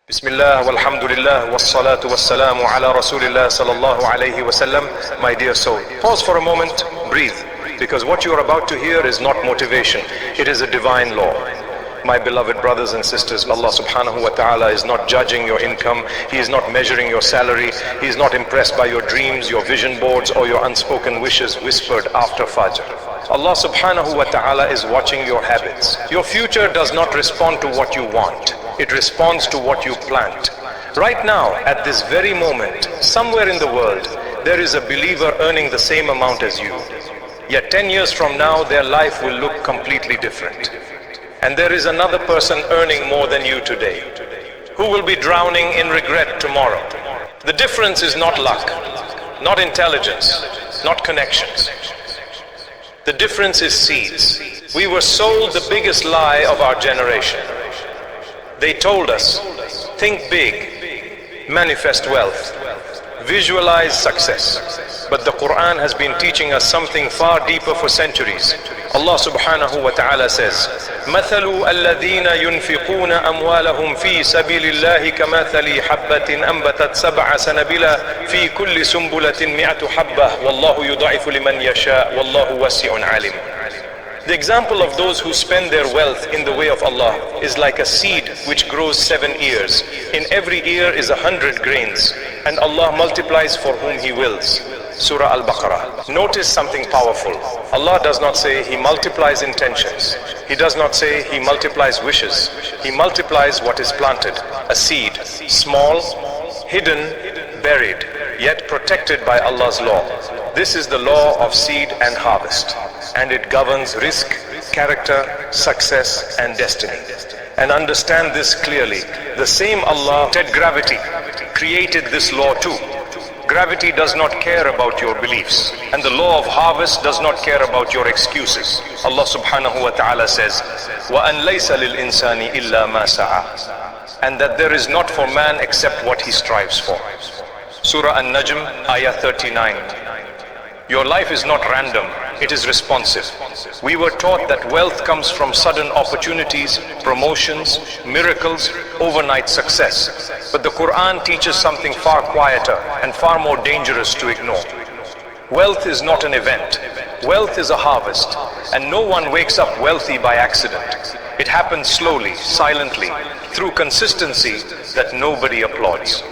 Bismillah, walhamdulillah, wassalatu wassalamu ala rasulillah sallallahu alayhi wasallam. My dear soul, pause for a moment, breathe, because what you are about to hear is not motivation, it is a divine law. My beloved brothers and sisters, Allah subhanahu wa ta'ala is not judging your income, He is not measuring your salary, He is not impressed by your dreams, your vision boards, or your unspoken wishes whispered after Fajr. Allah subhanahu wa ta'ala is watching your habits. Your future does not respond to what you want, it responds to what you plant. Right now, at this very moment, somewhere in the world, there is a believer earning the same amount as you. Yet 10 years from now, their life will look completely different. And there is another person earning more than you today, who will be drowning in regret tomorrow. The difference is not luck, not intelligence, not connections. The difference is seeds. We were sold the biggest lie of our generation. They told us, think big, manifest wealth, visualize success. But the Quran has been teaching us something far deeper for centuries. Allah subhanahu wa ta'ala says, مَثَلُ الَّذِينَ يُنْفِقُونَ أَمْوَالَهُمْ فِي سَبِيلِ اللَّهِ كَمَثَلِ حَبَّةٍ أَنْبَتَتْ سَبْعَ سَنَبِلَ فِي كُلِّ سُنْبُلَةٍ مِئَةُ حَبَّةٍ وَاللَّهُ يُضَعِفُ لِمَنْ يَشَاءُ وَاللَّهُ وَاسِعٌ عَلِيمٌ. The example of those who spend their wealth in the way of Allah is like a seed which grows 7 ears. In every ear is 100 grains, and Allah multiplies for whom He wills. Surah Al-Baqarah. Notice something powerful. Allah does not say He multiplies intentions. He does not say He multiplies wishes. He multiplies what is planted. A seed, small, hidden, buried, yet protected by Allah's law. This is the law of seed and harvest. And it governs rizq, character, success and destiny. And understand this clearly. The same Allah who said gravity created this law too. Gravity does not care about your beliefs, and the law of harvest does not care about your excuses. Allah subhanahu wa ta'ala says, وَأَنْ لَيْسَ لِلْإِنسَانِ إِلَّا مَا سَعَى, and that there is not for man except what he strives for. Surah An-Najm, Ayah 39. Your life is not random, it is responsive. We were taught that wealth comes from sudden opportunities, promotions, miracles, overnight success. But the Quran teaches something far quieter and far more dangerous to ignore. Wealth is not an event. Wealth is a harvest, and no one wakes up wealthy by accident. It happens slowly, silently, through consistency that nobody applauds.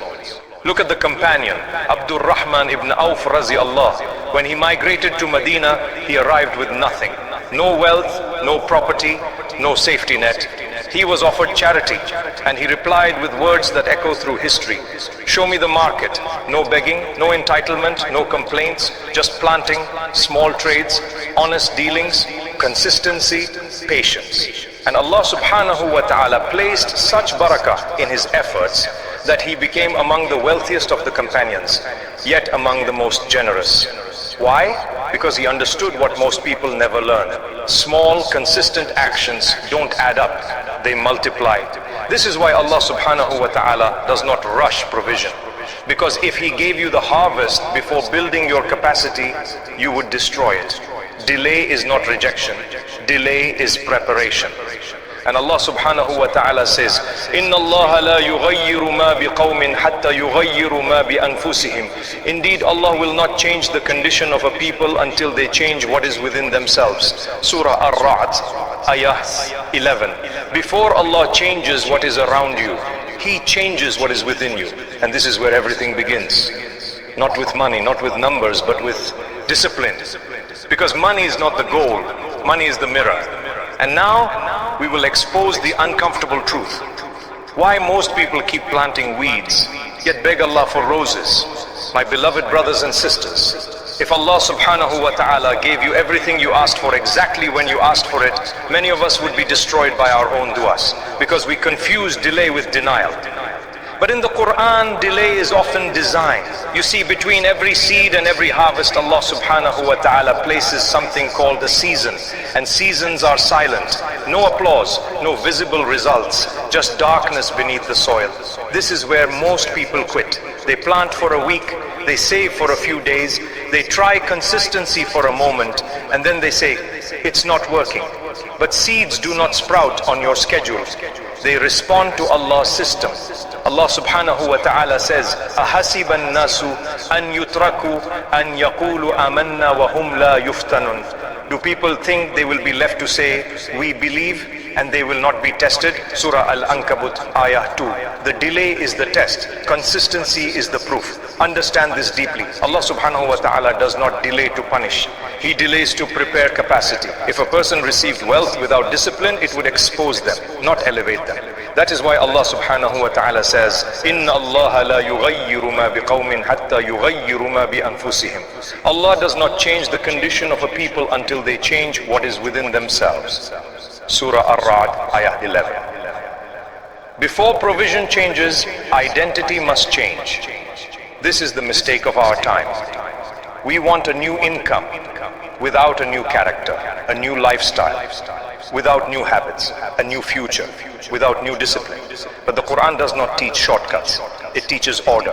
Look at the companion, Abdul Rahman ibn Auf Razi Allah. When he migrated to Medina, he arrived with nothing. No wealth, no property, no safety net. He was offered charity, and he replied with words that echo through history. Show me the market. No begging, no entitlement, no complaints, just planting, small trades, honest dealings, consistency, patience. And Allah subhanahu wa ta'ala placed such barakah in his efforts that he became among the wealthiest of the companions, yet among the most generous. Why? Because he understood what most people never learn. Small, consistent actions don't add up, they multiply. This is why Allah subhanahu wa ta'ala does not rush provision. Because if He gave you the harvest before building your capacity, you would destroy it. Delay is not rejection, delay is preparation. And Allah subhanahu wa ta'ala says, إِنَّ اللَّهَ لَا يُغَيِّرُ مَا بِقَوْمٍ حَتَّى يُغَيِّرُ مَا بِأَنفُسِهِمْ. Indeed, Allah will not change the condition of a people until they change what is within themselves. Surah Ar-Ra'd, Ayah 11. Before Allah changes what is around you, He changes what is within you. And this is where everything begins. Not with money, not with numbers, but with discipline. Because money is not the goal, money is the mirror. And now we will expose the uncomfortable truth. Why most people keep planting weeds, yet beg Allah for roses. My beloved brothers and sisters, if Allah subhanahu wa ta'ala gave you everything you asked for exactly when you asked for it, many of us would be destroyed by our own du'as, because we confuse delay with denial. But in the Quran, delay is often designed. You see, between every seed and every harvest, Allah subhanahu wa ta'ala places something called a season. And seasons are silent. No applause, no visible results, just darkness beneath the soil. This is where most people quit. They plant for a week, they save for a few days, they try consistency for a moment, and then they say, it's not working. But seeds do not sprout on your schedule. They respond to Allah's system. Allah subhanahu wa ta'ala says, أَحَسِبَ النَّاسُ أَن يُتْرَكُوا أَن يَقُولُوا آمَنَّا وَهُمْ لَا يُفْتَنُونَ. Do people think they will be left to say, we believe, and they will not be tested? Surah Al-Ankabut, Ayah 2. The delay is the test. Consistency is the proof. Understand this deeply. Allah subhanahu wa ta'ala does not delay to punish. He delays to prepare capacity. If a person received wealth without discipline, it would expose them, not elevate them. That is why Allah subhanahu wa ta'ala says, إِنَّ اللَّهَ لَا يُغَيِّرُ مَا بِقَوْمٍ حَتَّى يُغَيِّرُ مَا بِأَنفُسِهِمْ. Allah does not change the condition of a people until they change what is within themselves. Surah Ar-Ra'd, Ayah 11. Before provision changes, identity must change. This is the mistake of our time. We want a new income without a new character, a new lifestyle, without new habits, a new future, without new discipline. But the Quran does not teach shortcuts. It teaches order.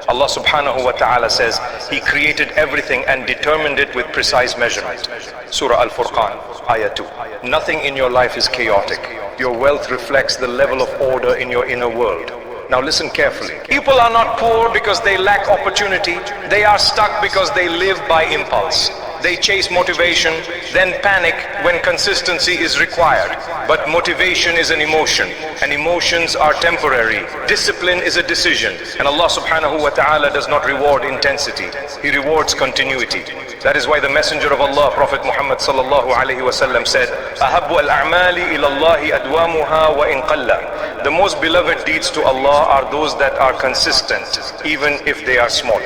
Allah subhanahu wa ta'ala says, He created everything and determined it with precise measurement. Surah Al-Furqan, Ayah 2. Nothing in your life is chaotic. Your wealth reflects the level of order in your inner world. Now listen carefully. People are not poor because they lack opportunity. They are stuck because they live by impulse. They chase motivation, then panic when consistency is required. But motivation is an emotion, and emotions are temporary. Discipline is a decision, and Allah subhanahu wa ta'ala does not reward intensity. He rewards continuity. That is why the Messenger of Allah, Prophet Muhammad sallallahu alaihi wasallam said, أَحَبُّ الْأَعْمَالِ إِلَى اللَّهِ أَدْوَامُهَا وَإِنْ قَلَّ. The most beloved deeds to Allah are those that are consistent, even if they are small.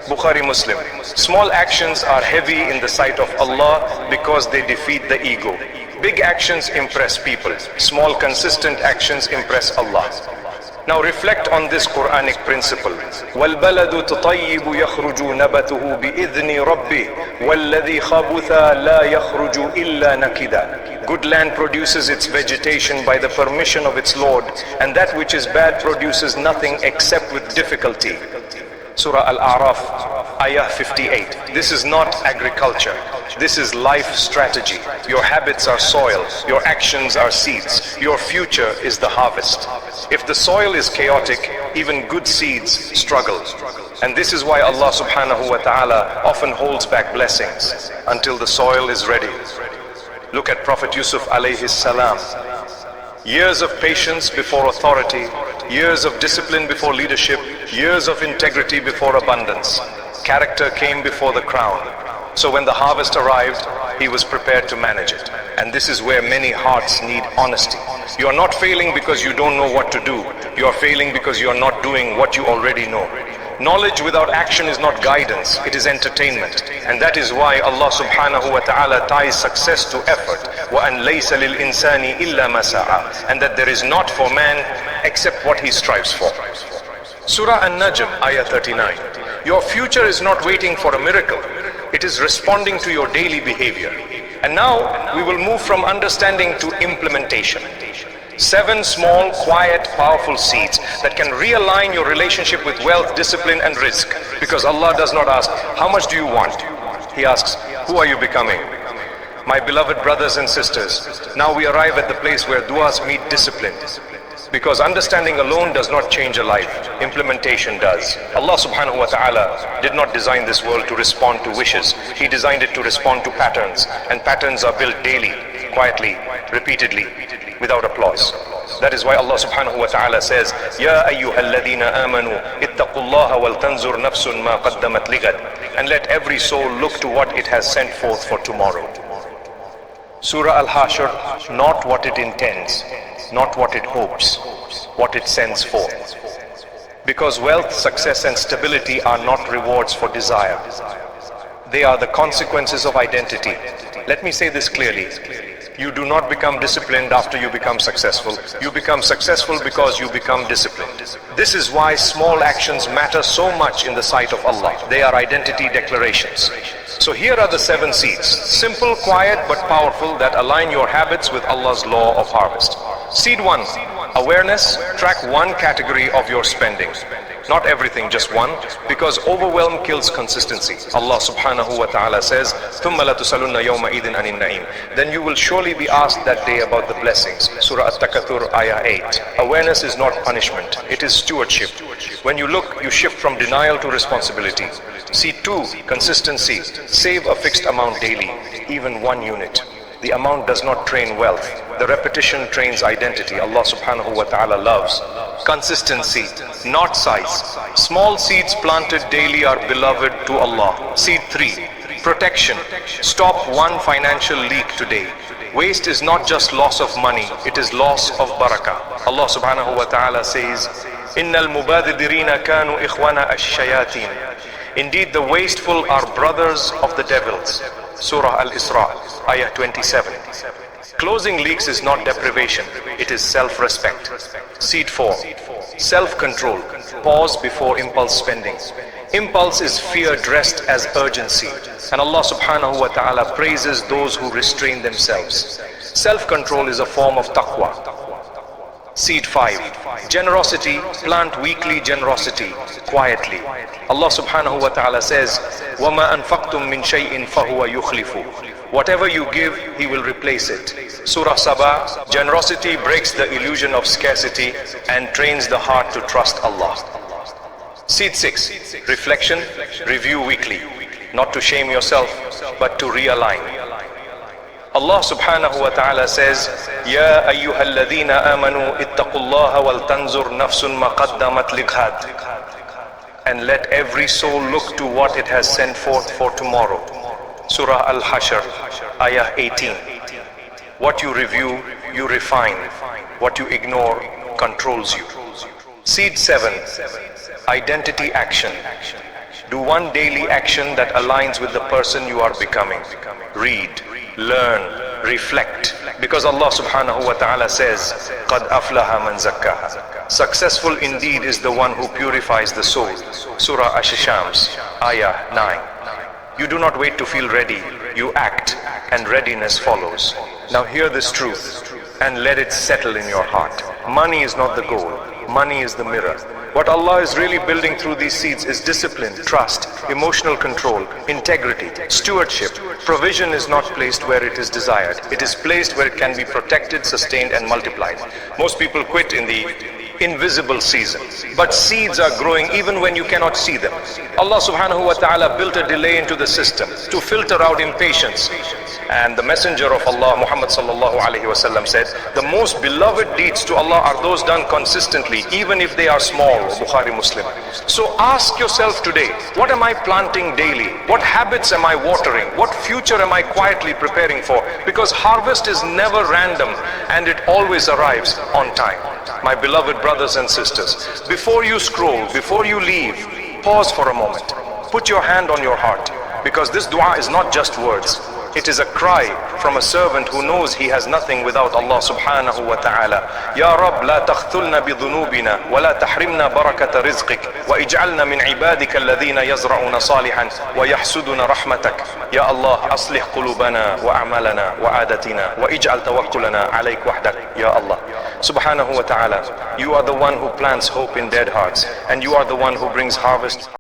Bukhari Muslim. Small actions are heavy in the sight of Allah because they defeat the ego. Big actions impress people. Small consistent actions impress Allah. Now reflect on this Quranic principle. وَالْبَلَدُ تُطَيِّبُ يَخْرُجُ نَبَتُهُ بِإِذْنِ رَبِّهِ وَالَّذِي خَبُثَ لَا يَخْرُجُ إِلَّا نَكِدًا. Good land produces its vegetation by the permission of its Lord, and that which is bad produces nothing except with difficulty. Surah Al-A'raf, Ayah 58. This is not agriculture. This is life strategy. Your habits are soil. Your actions are seeds. Your future is the harvest. If the soil is chaotic, even good seeds struggle. And this is why Allah subhanahu wa ta'ala often holds back blessings until the soil is ready. Look at Prophet Yusuf alayhi salam. Years of patience before authority, years of discipline before leadership, years of integrity before abundance. Character came before the crown. So when the harvest arrived, he was prepared to manage it. And this is where many hearts need honesty. You are not failing because you don't know what to do. You are failing because you are not doing what you already know. Knowledge without action is not guidance, it is entertainment. And that is why Allah subhanahu wa ta'ala ties success to effort. وَأَن لَيْسَ لِلْإِنسَانِ إِلَّا مَا سَعَى. And that there is not for man except what he strives for. Surah An-Najm, Ayah 39. Your future is not waiting for a miracle. It is responding to your daily behavior. And now we will move from understanding to implementation. 7 small, quiet, powerful seeds that can realign your relationship with wealth, discipline and rizq. Because Allah does not ask, how much do you want? He asks, who are you becoming? My beloved brothers and sisters, now we arrive at the place where du'as meet discipline. Because understanding alone does not change a life, implementation does. Allah subhanahu wa ta'ala did not design this world to respond to wishes. He designed it to respond to patterns. And patterns are built daily, quietly, repeatedly, without applause. That is why Allah subhanahu wa ta'ala says, Ya ayyuhalladhina amanu, ittaqullaha wal tanzur nafsun ma qaddamat ligad. And let every soul look to what it has sent forth for tomorrow. Surah Al-Hashr, not what it intends, not what it hopes, what it sends forth. Because wealth, success and stability are not rewards for desire. They are the consequences of identity. Let me say this clearly. You do not become disciplined after you become successful. You become successful because you become disciplined. This is why small actions matter so much in the sight of Allah. They are identity declarations. So here are the 7 seeds. Simple, quiet but powerful that align your habits with Allah's law of harvest. Seed 1. Awareness. Track 1 category of your spending. Not everything, just one, because overwhelm kills consistency. Allah subhanahu wa ta'ala says, ثُمَّ لَتُسَلُنَّ يَوْمَئِذٍ عَنِ النَّعِيمِ. Then you will surely be asked that day about the blessings. Surah At-Takathur, Ayah 8. Awareness is not punishment, it is stewardship. When you look, you shift from denial to responsibility. See, 2, consistency. Save a fixed amount daily, even 1 unit. The amount does not train wealth. The repetition trains identity. Allah subhanahu wa ta'ala loves consistency, not size. Small seeds planted daily are beloved to Allah. Seed 3, protection. Stop one financial leak today. Waste is not just loss of money, it is loss of barakah. Allah subhanahu wa ta'ala says, إِنَّ الْمُبَادِرِينَ كَانُوا إِخْوَانَ الشَّيَاطِينَ. Indeed, the wasteful are brothers of the devils. Surah Al-Isra, Ayah 27. Closing leaks is not deprivation, it is self-respect. Seed 4, self-control. Pause before impulse spending. Impulse is fear dressed as urgency. And Allah subhanahu wa ta'ala praises those who restrain themselves. Self-control is a form of taqwa. Seed 5, generosity. Plant weekly generosity quietly. Allah subhanahu wa ta'ala says, وَمَا أَنفَقْتُم مِّن شَيْءٍ فَهُوَ يُخْلِفُ. Whatever you give, He will replace it. Surah Sabah, generosity breaks the illusion of scarcity and trains the heart to trust Allah. Seed 6, reflection. Review weekly. Not to shame yourself, but to realign. Allah subhanahu wa ta'ala says, Ya ayyuhal ladhina amanu ittaqullaha wal tanzur nafsun ma qaddamat lighad. And let every soul look to what it has sent forth for tomorrow. Surah Al-Hashr, Ayah 18. What you review, you refine. What you ignore, controls you. Seed 7, identity action. Do one daily action that aligns with the person you are becoming. Read, learn, reflect. Because Allah subhanahu wa ta'ala says, قَدْ أَفْلَهَ مَنْ زَكَّاهَا. Successful indeed is the one who purifies the soul. Surah Ash-Shams, Ayah 9. You do not wait to feel ready, you act, and readiness follows. Now hear this truth and let it settle in your heart. Money is not the goal, money is the mirror. What Allah is really building through these seeds is discipline, trust, emotional control, integrity, stewardship. Provision is not placed where it is desired. It is placed where it can be protected, sustained, and multiplied. Most people quit in the invisible season, but seeds are growing even when you cannot see them. Allah subhanahu wa ta'ala built a delay into the system to filter out impatience. And the messenger of Allah, Muhammad sallallahu alaihi wasallam, said, the most beloved deeds to Allah are those done consistently, even if they are small. Bukhari, Muslim. So ask yourself today, what am I planting daily? What habits am I watering? What future am I quietly preparing for? Because harvest is never random and it always arrives on time. My beloved brothers and sisters, before you scroll, before you leave, pause for a moment. Put your hand on your heart, because this dua is not just words. It is a cry from a servant who knows he has nothing without Allah subhanahu wa ta'ala. Ya Rab, la takhthulna bi dhunubina, wa la tahrimna barakata rizqik, wa ij'alna min ibadika alladhina yazra'una salihan, wa yahsuduna rahmatak. Ya Allah, aslih qulubana wa a'malana wa adatina, wa ij'al tawakkulana alayk wahdak. Ya Allah. Subhanahu wa ta'ala, you are the one who plants hope in dead hearts, and you are the one who brings harvest.